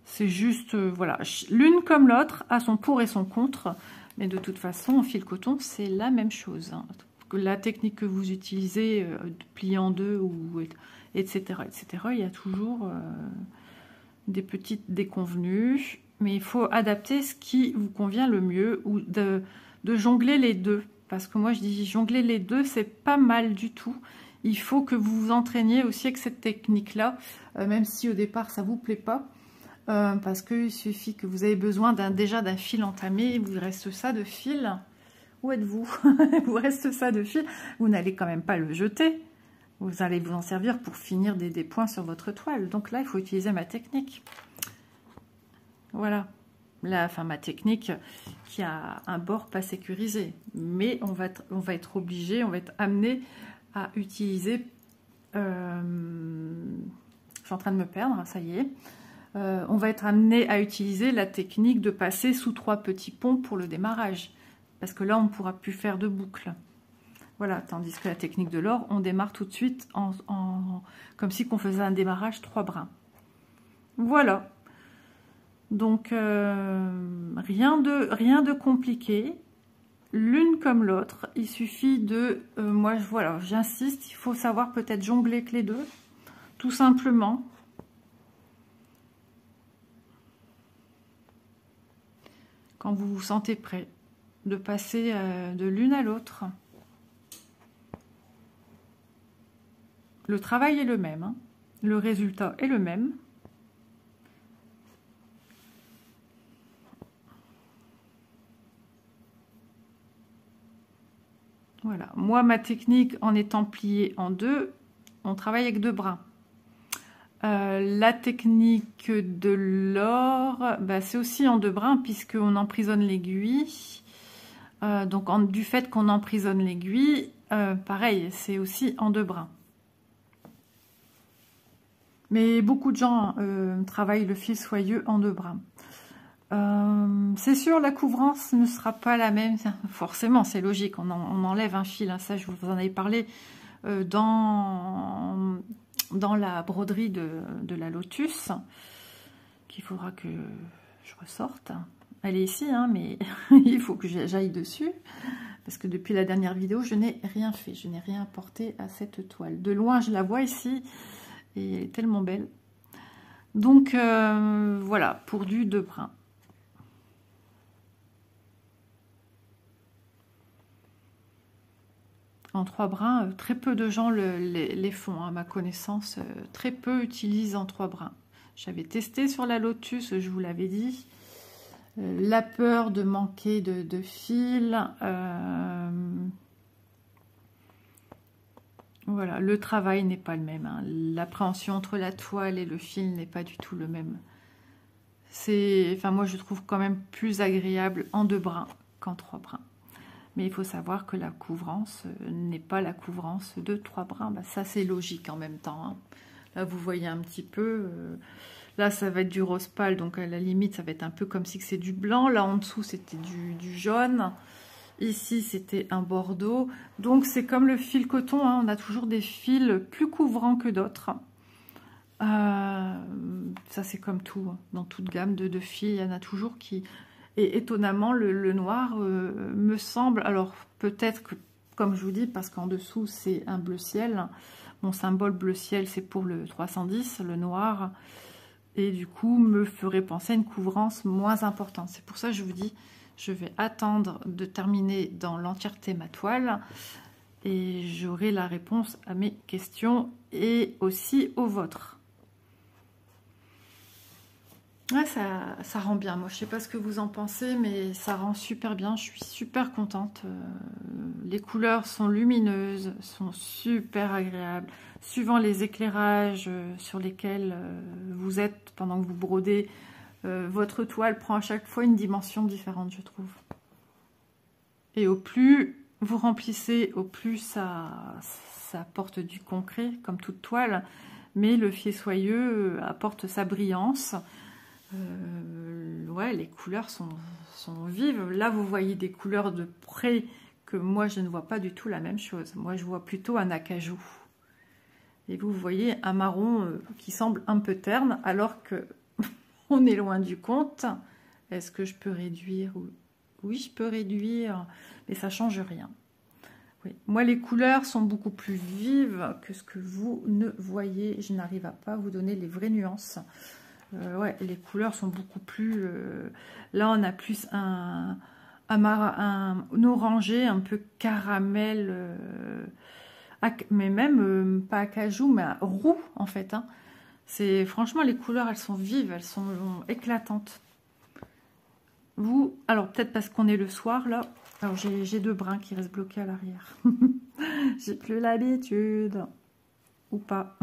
c'est juste, voilà. L'une comme l'autre a son pour et son contre, mais de toute façon, en fil coton, c'est la même chose. Hein. La technique que vous utilisez, plier en deux, ou etc., il y a toujours des petites déconvenues, mais il faut adapter ce qui vous convient le mieux, ou de jongler les deux. Parce que moi, je dis jongler les deux, c'est pas mal du tout. Il faut que vous vous entraîniez aussi avec cette technique-là, même si au départ, ça vous plaît pas. Parce qu'il suffit que vous avez besoin déjà d'un fil entamé, il vous reste ça de fil. Où êtes-vous? Il vous reste ça de fil. Vous n'allez quand même pas le jeter. Vous allez vous en servir pour finir des points sur votre toile. Donc là, il faut utiliser ma technique. Voilà. Là, enfin, ma technique qui a un bord pas sécurisé. Mais on va être obligé, on va être amené à utiliser... je suis en train de me perdre, ça y est. On va être amené à utiliser la technique de passer sous 3 petits ponts pour le démarrage. Parce que là, on ne pourra plus faire de boucle. Voilà, tandis que la technique de l'or, on démarre tout de suite comme si on faisait un démarrage 3 brins. Voilà. Donc, rien de compliqué. L'une comme l'autre. Il suffit de... moi, voilà, j'insiste, il faut savoir peut-être jongler que les deux. Tout simplement. Quand vous vous sentez prêt de passer de l'une à l'autre. Le travail est le même, hein. Le résultat est le même. Voilà, moi ma technique en étant pliée en deux, on travaille avec 2 brins. La technique de l'or, bah, c'est aussi en 2 brins puisqu'on emprisonne l'aiguille. Donc du fait qu'on emprisonne l'aiguille, pareil, c'est aussi en 2 brins. Mais beaucoup de gens travaillent le fil soyeux en 2 brins. C'est sûr, la couvrance ne sera pas la même. Forcément, c'est logique, on enlève un fil. Hein, ça, je vous en avais parlé dans la broderie de la Lotus, qu'il faudra que je ressorte. Elle est ici, hein, mais il faut que j'aille dessus. Parce que depuis la dernière vidéo, je n'ai rien fait. Je n'ai rien apporté à cette toile. De loin, je la vois ici. Et elle est tellement belle. Donc, voilà, pour du 2 brins. En 3 brins, très peu de gens les font, à ma connaissance. Très peu utilisent en 3 brins. J'avais testé sur la Lotus, je vous l'avais dit. La peur de manquer de fil. Voilà, le travail n'est pas le même. Hein. L'appréhension entre la toile et le fil n'est pas du tout le même. Enfin, moi, je trouve quand même plus agréable en 2 brins qu'en 3 brins. Mais il faut savoir que la couvrance n'est pas la couvrance de 3 brins. Bah, ça, c'est logique en même temps. Hein. Là, vous voyez un petit peu. Là, ça va être du rose pâle. Donc, à la limite, ça va être un peu comme si c'est du blanc. Là, en dessous, c'était du jaune. Ici, c'était un bordeaux. Donc, c'est comme le fil coton. Hein. On a toujours des fils plus couvrants que d'autres. Ça, c'est comme tout. Hein. Dans toute gamme de fils, il y en a toujours qui... Et étonnamment, le noir me semble... Alors, peut-être que, comme je vous dis, parce qu'en dessous, c'est un bleu ciel. Mon symbole bleu ciel, c'est pour le 310, le noir. Et du coup, me ferait penser à une couvrance moins importante. C'est pour ça que je vous dis, je vais attendre de terminer dans l'entièreté ma toile. Et j'aurai la réponse à mes questions et aussi aux vôtres. Ouais, ça rend bien. Moi, je sais pas ce que vous en pensez, mais ça rend super bien. Je suis super contente. Les couleurs sont lumineuses, sont super agréables. Suivant les éclairages sur lesquels vous êtes pendant que vous brodez, votre toile prend à chaque fois une dimension différente, je trouve. Et au plus vous remplissez, au plus ça apporte du concret, comme toute toile. Mais le fier soyeux apporte sa brillance. Ouais, les couleurs sont vives. Là, vous voyez des couleurs de près que moi, je ne vois pas du tout la même chose. Moi, je vois plutôt un acajou. Et vous voyez un marron qui semble un peu terne, alors que on est loin du compte. Est-ce que je peux réduire? Oui, je peux réduire, mais ça change rien. Oui. Moi, les couleurs sont beaucoup plus vives que ce que vous ne voyez. Je n'arrive pas à vous donner les vraies nuances. Ouais, les couleurs sont beaucoup plus... là, on a plus un orangé, un peu caramel, mais même pas acajou, mais roux, en fait. Hein. Franchement, les couleurs, elles sont vives, elles sont éclatantes. Vous, alors peut-être parce qu'on est le soir, là. Alors, j'ai deux brins qui restent bloqués à l'arrière. J'ai plus l'habitude. Ou pas.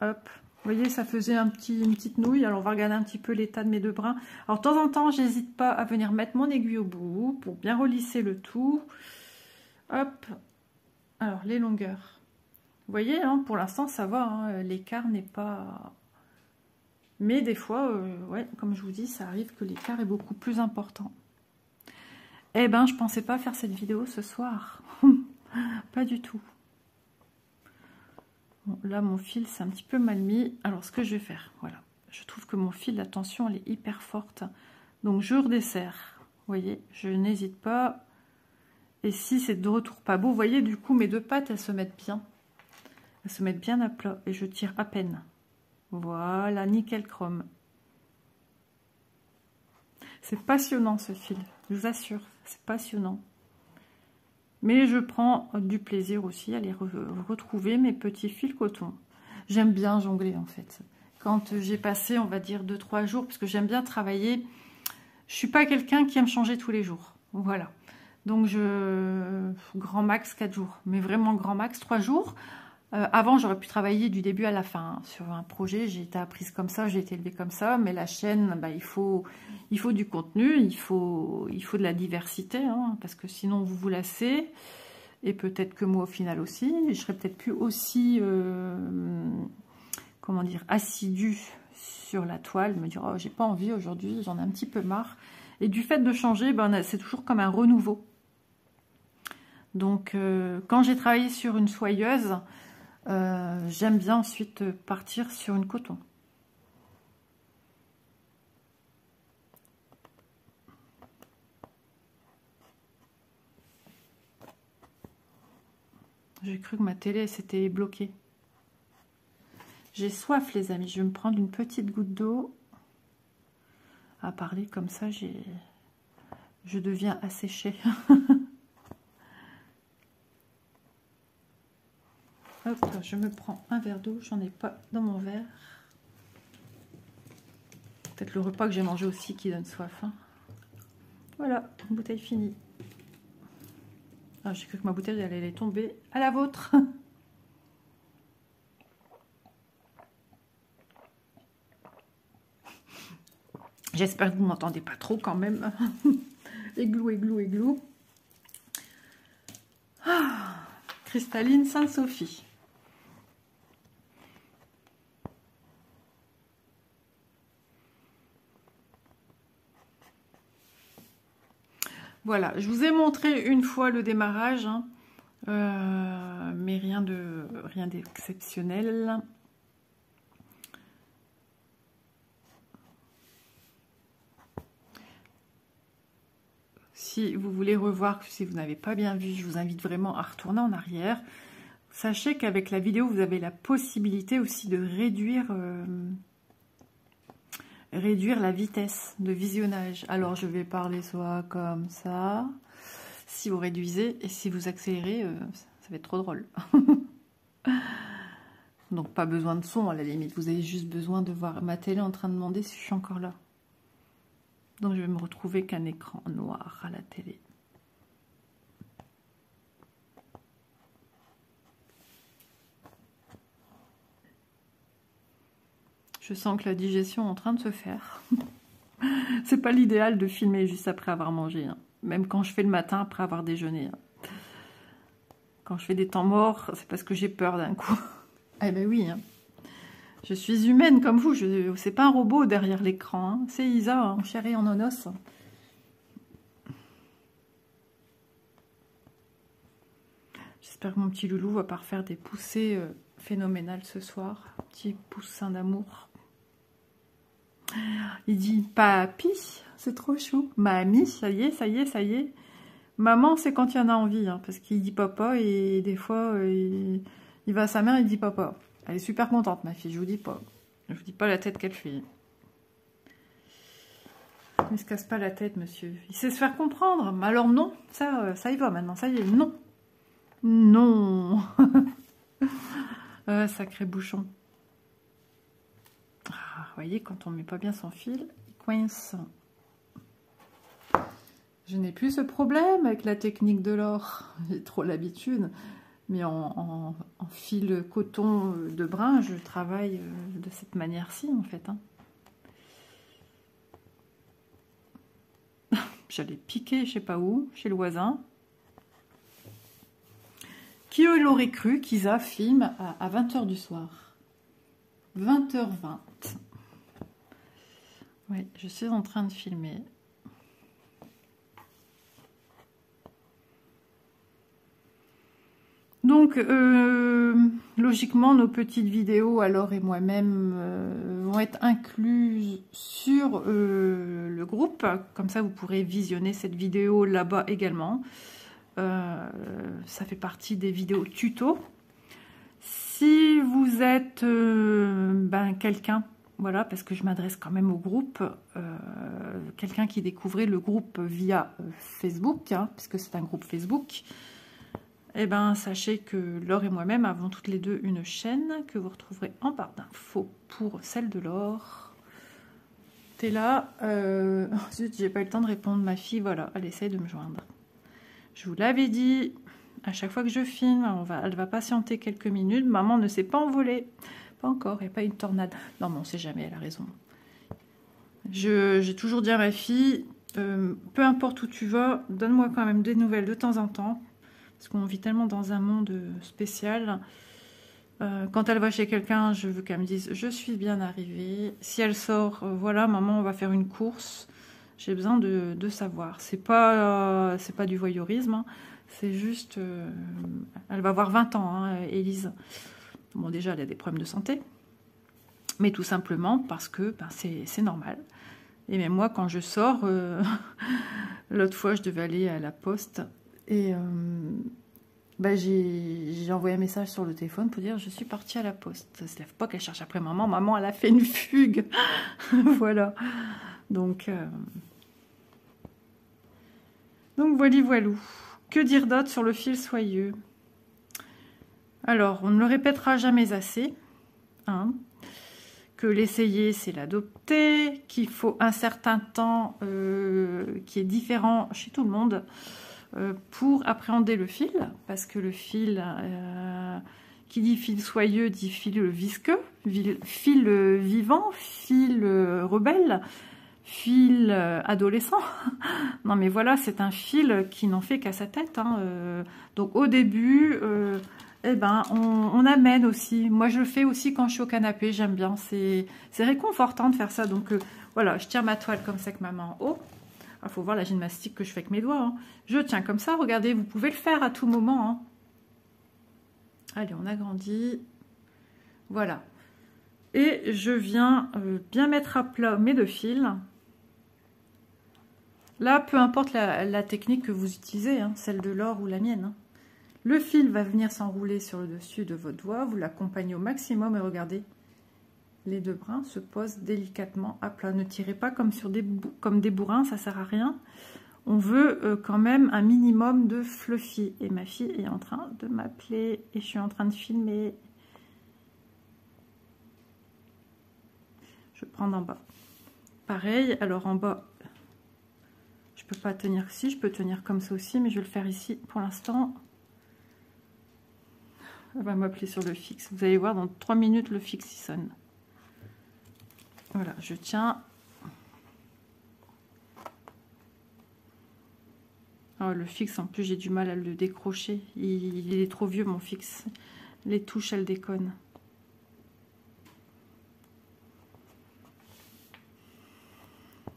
Hop. Vous voyez, ça faisait une petite nouille. Alors, on va regarder un petit peu l'état de mes deux brins. Alors, de temps en temps, j'hésite pas à venir mettre mon aiguille au bout pour bien relisser le tout. Hop. Alors, les longueurs. Vous voyez, hein, pour l'instant, ça va. Hein, l'écart n'est pas... Mais des fois, ouais, comme je vous dis, ça arrive que l'écart est beaucoup plus important. Eh ben, je pensais pas faire cette vidéo ce soir. Pas du tout. Bon, là, mon fil, c'est un petit peu mal mis. Alors, ce que je vais faire, voilà. Je trouve que mon fil, la tension, elle est hyper forte. Donc, je redesserre. Vous voyez, je n'hésite pas. Et si c'est de retour pas beau, vous voyez, du coup, mes deux pattes, elles se mettent bien. Elles se mettent bien à plat. Et je tire à peine. Voilà, nickel chrome. C'est passionnant, ce fil. Je vous assure, c'est passionnant. Mais je prends du plaisir aussi à les retrouver, mes petits fils coton. J'aime bien jongler, en fait. Quand j'ai passé, on va dire, 2-3 jours, parce que j'aime bien travailler, je suis pas quelqu'un qui aime changer tous les jours. Voilà. Donc, grand max 4 jours. Mais vraiment grand max 3 jours. Avant, j'aurais pu travailler du début à la fin. Hein. Sur un projet, j'ai été apprise comme ça, j'ai été élevée comme ça. Mais la chaîne, bah, il faut du contenu, il faut de la diversité. Hein, parce que sinon, vous vous lassez. Et peut-être que moi, au final aussi, je serais peut-être plus aussi, comment dire, assidue sur la toile. Me dire, oh, j'ai pas envie aujourd'hui, j'en ai un petit peu marre. Et du fait de changer, ben, c'est toujours comme un renouveau. Donc, quand j'ai travaillé sur une soyeuse, j'aime bien ensuite partir sur une coton. J'ai cru que ma télé s'était bloquée. J'ai soif, les amis. Je vais me prendre une petite goutte d'eau. À parler comme ça, je deviens asséchée. Hop, je me prends un verre d'eau. J'en ai pas dans mon verre. Peut-être le repas que j'ai mangé aussi qui donne soif. Hein. Voilà, une bouteille finie. Ah, j'ai cru que ma bouteille elle allait tomber à la vôtre. J'espère que vous ne m'entendez pas trop quand même. Églou, églou, églou. Ah, cristalline Sainte-Sophie. Voilà, je vous ai montré une fois le démarrage, hein, mais rien d'exceptionnel. Si vous voulez revoir, si vous n'avez pas bien vu, je vous invite vraiment à retourner en arrière. Sachez qu'avec la vidéo, vous avez la possibilité aussi de réduire la vitesse de visionnage. Alors, je vais parler soit comme ça, si vous réduisez, et si vous accélérez, ça va être trop drôle. Donc pas besoin de son à la limite, vous avez juste besoin de voir ma télé en train de demander si je suis encore là. Donc je vais me retrouver qu'un écran noir à la télé. Je sens que la digestion est en train de se faire. C'est pas l'idéal de filmer juste après avoir mangé, hein. Même quand je fais le matin après avoir déjeuné, hein. Quand je fais des temps morts, c'est parce que j'ai peur d'un coup. Eh ben oui, hein. Je suis humaine comme vous, c'est pas un robot derrière l'écran, hein. C'est Isa, en chair et en os. J'espère que mon petit loulou va pas refaire des poussées phénoménales ce soir. Un petit poussin d'amour. Il dit « Papi », c'est trop chou. « Mamie », ça y est, ça y est, ça y est. Maman, c'est quand il y en a envie, hein, parce qu'il dit papa et des fois, il va à sa mère et il dit papa. Elle est super contente, ma fille, je vous dis pas. Je vous dis pas la tête qu'elle fait. Il se casse pas la tête, monsieur. Il sait se faire comprendre. Mais alors non, ça y va maintenant, ça y est, non. Non. Sacré bouchon. Ah, vous voyez, quand on met pas bien son fil, il coince. Je n'ai plus ce problème avec la technique de l'or. J'ai trop l'habitude. Mais en fil coton de brin, je travaille de cette manière-ci, en fait. Hein. J'allais piquer, je sais pas où, chez le voisin. Qui l'aurait cru qu'Isa filme à 20 h du soir. 20h20. Oui, je suis en train de filmer. Donc, logiquement, nos petites vidéos, alors et moi-même, vont être incluses sur le groupe. Comme ça, vous pourrez visionner cette vidéo là-bas également. Ça fait partie des vidéos tuto. Si vous êtes quelqu'un, voilà, parce que je m'adresse quand même au groupe, quelqu'un qui découvrait le groupe via Facebook, hein, puisque c'est un groupe Facebook, eh bien, sachez que Laure et moi-même avons toutes les deux une chaîne que vous retrouverez en barre d'infos pour celle de Laure. T'es là. Ensuite, j'ai pas eu le temps de répondre. Ma fille, voilà, elle essaye de me joindre. Je vous l'avais dit, à chaque fois que je filme, elle va patienter quelques minutes. Maman ne s'est pas envolée. Pas encore, il n'y a pas une tornade. Non, mais on ne sait jamais, elle a raison. J'ai toujours dit à ma fille, peu importe où tu vas, donne-moi quand même des nouvelles de temps en temps. Parce qu'on vit tellement dans un monde spécial. Quand elle va chez quelqu'un, je veux qu'elle me dise « Je suis bien arrivée ». Si elle sort, voilà, maman, on va faire une course. J'ai besoin de savoir. C'est pas du voyeurisme. Hein. C'est juste... elle va avoir 20 ans, hein, Élise. Bon, déjà, elle a des problèmes de santé. Mais tout simplement parce que c'est normal. Et même moi, quand je sors, l'autre fois, je devais aller à la poste. Et j'ai envoyé un message sur le téléphone pour dire je suis partie à la poste. Ça se lève pas qu'elle cherche après maman. Maman, elle a fait une fugue. Voilà. Donc voilou. Que dire d'autre sur le fil soyeux? Alors, on ne le répétera jamais assez. Hein, que l'essayer, c'est l'adopter. Qu'il faut un certain temps qui est différent chez tout le monde. Pour appréhender le fil, parce que le fil, qui dit fil soyeux, dit fil visqueux, fil vivant, fil rebelle, fil adolescent. Non mais voilà, c'est un fil qui n'en fait qu'à sa tête. Hein. Donc au début, on amène aussi. Moi je le fais aussi quand je suis au canapé, j'aime bien. C'est réconfortant de faire ça. Donc voilà, je tiens ma toile comme ça avec ma main en haut. Il faut voir la gymnastique que je fais avec mes doigts. Hein. Je tiens comme ça, regardez, vous pouvez le faire à tout moment. Hein. Allez, on agrandit. Voilà. Et je viens bien mettre à plat mes deux fils. Là, peu importe la technique que vous utilisez, hein, celle de Laure ou la mienne. Hein. Le fil va venir s'enrouler sur le dessus de votre doigt. Vous l'accompagnez au maximum et regardez. Les deux brins se posent délicatement à plat. Ne tirez pas comme des bourrins, ça sert à rien. On veut quand même un minimum de fluffy. Et ma fille est en train de m'appeler et je suis en train de filmer. Je vais prendre en bas. Pareil, alors en bas, je peux pas tenir ici, je peux tenir comme ça aussi, mais je vais le faire ici pour l'instant. Elle va m'appeler sur le fixe. Vous allez voir, dans 3 minutes, le fixe il sonne. Voilà, je tiens. Oh, le fixe, en plus, j'ai du mal à le décrocher. Il est trop vieux, mon fixe. Les touches, elles déconnent.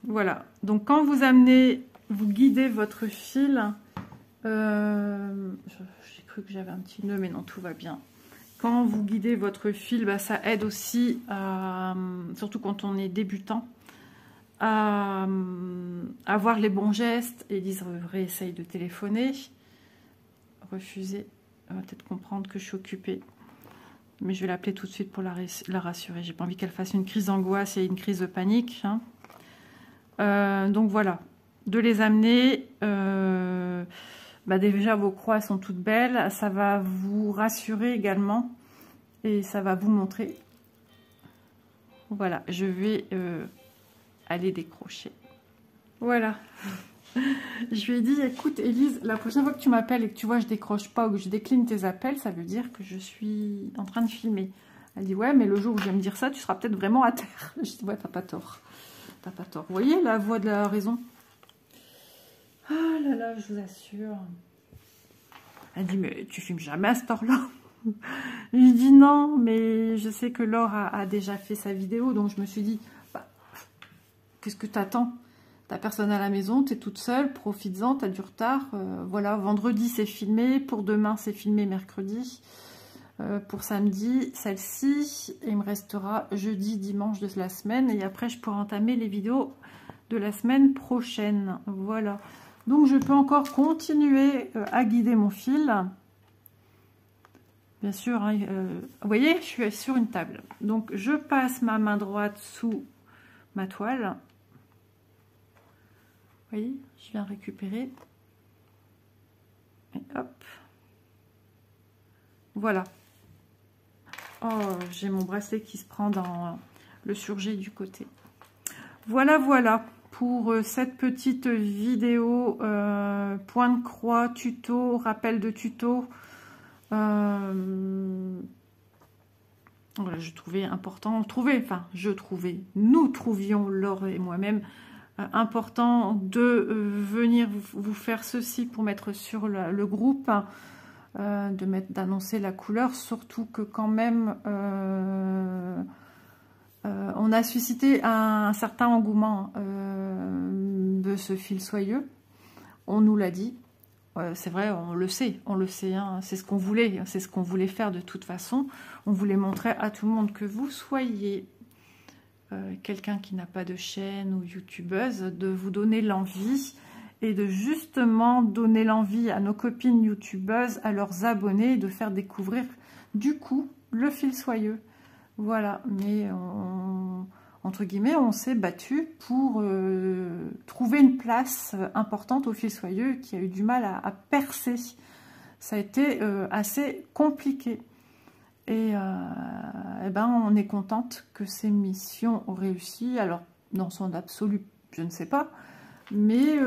Voilà. Donc, quand vous amenez, vous guidez votre fil. J'ai cru que j'avais un petit nœud, mais non, tout va bien. Quand vous guidez votre fil, bah, ça aide aussi, surtout quand on est débutant, à avoir les bons gestes. Élise réessaye de téléphoner. Refuser. Elle va peut-être comprendre que je suis occupée. Mais je vais l'appeler tout de suite pour la rassurer. J'ai pas envie qu'elle fasse une crise d'angoisse et une crise de panique. Hein. Donc voilà. De les amener. Bah déjà, vos croix sont toutes belles. Ça va vous rassurer également. Et ça va vous montrer. Voilà. Je vais... aller décrocher. Voilà. Je lui ai dit, écoute Élise, la prochaine fois que tu m'appelles et que tu vois je décroche pas ou que je décline tes appels, ça veut dire que je suis en train de filmer. Elle dit, ouais, mais le jour où je vais me dire ça, tu seras peut-être vraiment à terre. Je dis, ouais, t'as pas tort. T'as pas tort. Vous voyez la voix de la raison? Ah là là, je vous assure. Elle dit, mais tu filmes jamais à cette heure-là? Je lui dis, non, mais je sais que Laure a déjà fait sa vidéo, donc je me suis dit, qu'est-ce que t'attends? T'as personne à la maison, t'es toute seule, profites-en, t'as du retard. Voilà, vendredi c'est filmé, pour demain c'est filmé mercredi. Pour samedi, celle-ci, il me restera jeudi, dimanche de la semaine. Et après, je pourrai entamer les vidéos de la semaine prochaine. Voilà. Donc, je peux encore continuer à guider mon fil. Bien sûr, hein, vous voyez, je suis sur une table. Donc, je passe ma main droite sous ma toile. Vous voyez, je viens récupérer. Et hop. Voilà. Oh, j'ai mon bracelet qui se prend dans le surjet du côté. Voilà, voilà pour cette petite vidéo point de croix, tuto, rappel de tuto. Voilà, je trouvais important, nous trouvions, Laure et moi-même, important de venir vous faire ceci pour mettre sur le groupe, d'annoncer la couleur, surtout que quand même on a suscité un certain engouement de ce fil soyeux. On nous l'a dit, c'est vrai, on le sait, hein, c'est ce qu'on voulait faire de toute façon. On voulait montrer à tout le monde que vous soyez quelqu'un qui n'a pas de chaîne ou youtubeuse, de vous donner l'envie et de justement donner l'envie à nos copines youtubeuses, à leurs abonnés, de faire découvrir du coup le fil soyeux. Voilà, mais entre guillemets, on s'est battu pour trouver une place importante au fil soyeux qui a eu du mal à percer. Ça a été assez compliqué. Et ben, on est contente que ces missions ont réussi. Alors, dans son absolu, je ne sais pas. Mais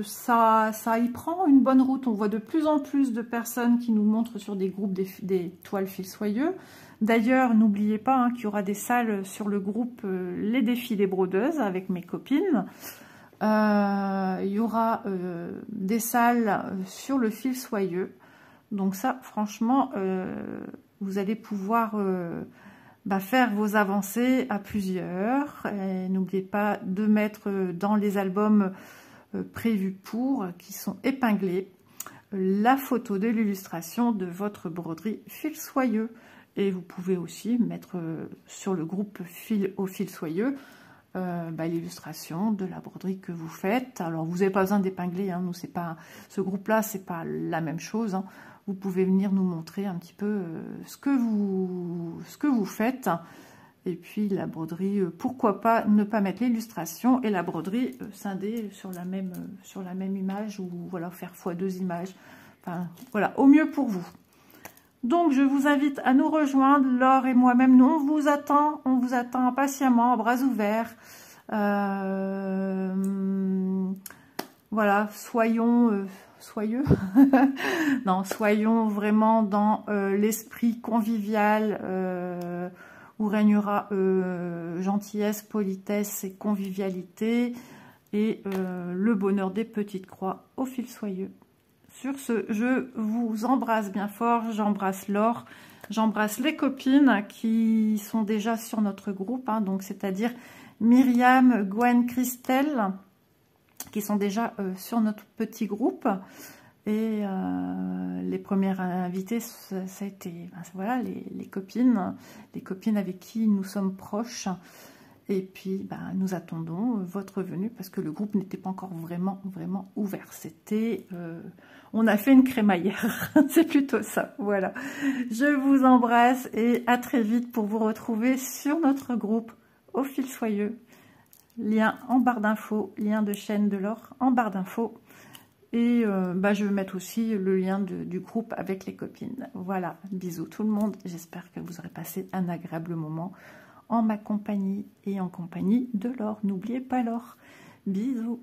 ça y prend une bonne route. On voit de plus en plus de personnes qui nous montrent sur des groupes des toiles fil soyeux. D'ailleurs, n'oubliez pas hein, qu'il y aura des salles sur le groupe Les Défis des Brodeuses avec mes copines. Il y aura des salles sur le fil soyeux. Donc ça, franchement... vous allez pouvoir faire vos avancées à plusieurs. N'oubliez pas de mettre dans les albums prévus pour, qui sont épinglés, la photo de l'illustration de votre broderie fil soyeux. Et vous pouvez aussi mettre sur le groupe fil au fil soyeux l'illustration de la broderie que vous faites. Alors vous n'avez pas besoin d'épingler, hein, nous c'est pas ce groupe-là, c'est pas la même chose. Hein. Vous pouvez venir nous montrer un petit peu ce que vous faites. Et puis la broderie, pourquoi pas ne pas mettre l'illustration et la broderie scindée sur la même image, ou voilà, faire x2 images. Enfin, voilà, au mieux pour vous. Donc, je vous invite à nous rejoindre. Laure et moi-même, nous, on vous attend impatiemment, bras ouverts. Voilà, soyons soyeux. Non, soyons vraiment dans l'esprit convivial où régnera gentillesse, politesse et convivialité et le bonheur des petites croix au fil soyeux. Sur ce, je vous embrasse bien fort, j'embrasse Laure, j'embrasse les copines qui sont déjà sur notre groupe, hein, donc c'est-à-dire Myriam, Gwen, Christelle, qui sont déjà sur notre petit groupe. Et les premières invitées, ça a été, ben, voilà, les copines avec qui nous sommes proches. Et puis, ben, nous attendons votre venue parce que le groupe n'était pas encore vraiment ouvert. C'était, on a fait une crémaillère, c'est plutôt ça. Voilà. Je vous embrasse et à très vite pour vous retrouver sur notre groupe Au fil soyeux. Lien en barre d'infos, lien de chaîne de Laure en barre d'infos. Et bah, je vais mettre aussi le lien du groupe avec les copines. Voilà, bisous tout le monde. J'espère que vous aurez passé un agréable moment en ma compagnie et en compagnie de Laure. N'oubliez pas Laure. Bisous.